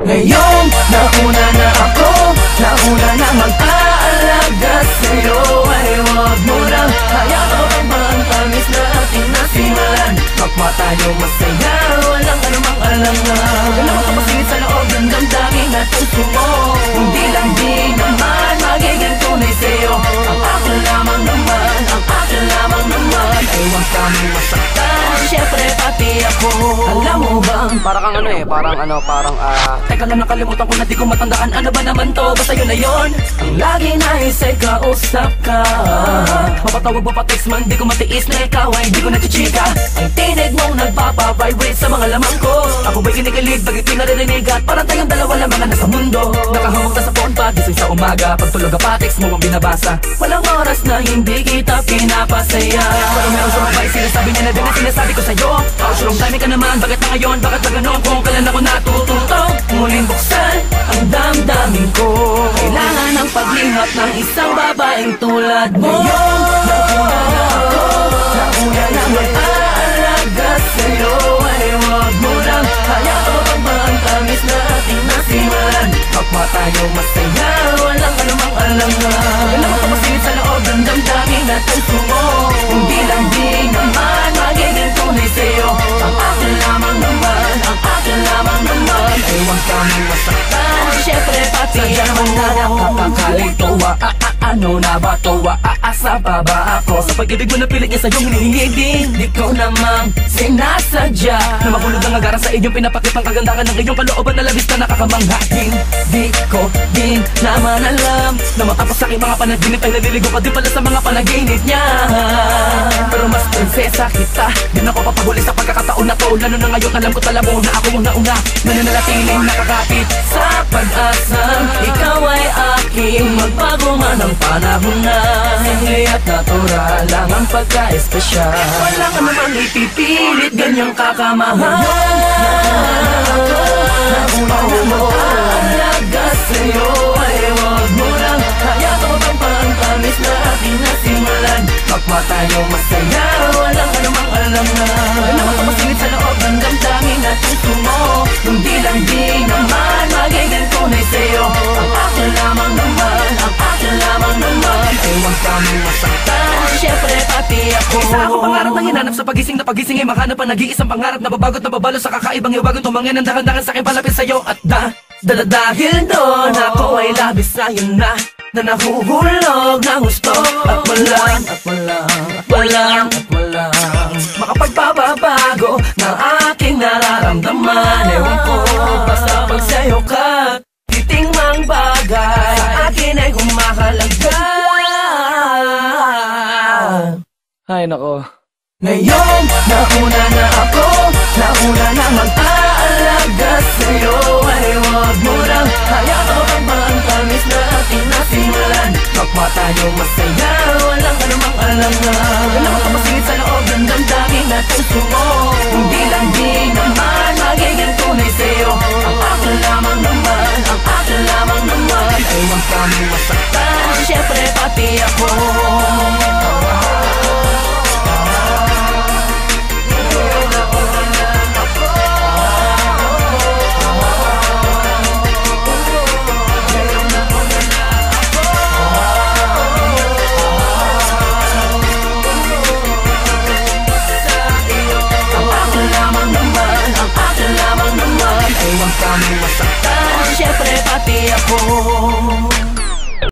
Ngayong nauna na ako, nauna na mag-aalaga sa'yo, ay huwag mo nang hayaan ang tamis na ating nasimulan. Kapwa tayo masaya, walang anumang alangan. Wala makapasingit sa loob ng damdamin at puso mo. Hindi lang di naman magiging tunay sa'yo. Ang akin lamang naman, ang akin lamang naman, ay huwag kami masaktan, syempre pati ako. Alam mo bang, Para kang parang teka lang, nakalimutan ko na, di ko matandaan. Ano ba naman to? Basta yun na yun. Ang lagi nais ay kausap ka. Mapatawag mo pa text man, di ko matiis na ikaw ay di ko nachichika. Ang tinig mong nagpapavibrate sa mga lamang ko. Ako ba'y kinikilig, bagay di naririnig at parang tayong dalawa lamang na nasa mundo. Nakahawak na sa phone pa, gising sa umaga. Pagtulog ka pa, text mo ang binabasa. Walang oras na hindi kita pinapasaya. Pero meron sa mabay, sinasabi niya na din na sinasabi ko sa'yo. Wrong timing ka naman, bakit na ngayon? Bakit ba ganon? Kung kailan ako natututo muling buksan ang damdamin ko. Kailangan ng paglihap ng isang babaeng tulad mo. Nauna na ako, nauna na mag-aalaga sa'yo, ay huwag mo lang hayaan ang tamis na ating nasimulan. Kapwa tayo masaya, walang anumang alangan. Wala makapasingit sa loob ng damdamin at puso mo. Hindi lang di naman magiging tunay sa'yo. Ang akin lamang naman, ang akin lamang naman, ay huwag kami masaktan, syempre pati ako. Nakakakalito, ano na ba to? Aasa pa ba ako? Sa pag-ibig mo na pilit niya sa'yong hinihiging, di ko namang sinasadya na mahulog ang agaran sa inyong pinapakit ang kagandahan ng iyong kalooban na labis na nakakamanghain. Di ko din naman alam na matapos sa aking mga panaginip ay naliligo pa din pala sa mga panaginip niya. Pero mas prinsesa kita, din ako papahuli sa pagkakataon na to. Lalo na ngayon alam ko tala mo na ako mong nauna, nananatiling nakakapit sa pag-asang ikaw ay aking magbago man ang panahon na. Hindi at natural lang ang pagka-espesyal. Wala ka namang ipipilit, ganyang kakamahal. Nauna na mag-aalaga sa'yo, ay huwag mo lang hayaan ang pangtamis na ating nasimulan. Kapwa tayo masaya, walang anumang alangan. Wala makapasingit sa loob ng damdamin at puso mo. Hindi lang di naman magiging tunay sa'yo. Ang akin lamang naman, ang akin lamang naman, ay huwag kami masaktan, syempre pati ako. Isa ako pangarap na hinanap sa pagising na pagising ay makahanap ang nag-iisang pangarap na babagot na babalo sa kakaibang iwagan. Tumangin ang dahan-dahan sa akin palapit sa'yo at dahil doon ako ay labis na yun na nahuhulog ng gusto. At walang makapagpapabago ng aking nararamdaman. Ewan ko, basta pag sa'yo ka titing mang bagay, akin ay humahalaga. ay nako. Ngayon, nauna na ako, nauna na mag-aalaga sa'yo, ay huwag mo lang hayaan ang tamis na ating nasimulan. Kapwa tayo masaya, walang anumang alangan. Wala makapasingit sa loob ng damdamin at puso mo. Hindi lang di naman magiging tunay sa'yo.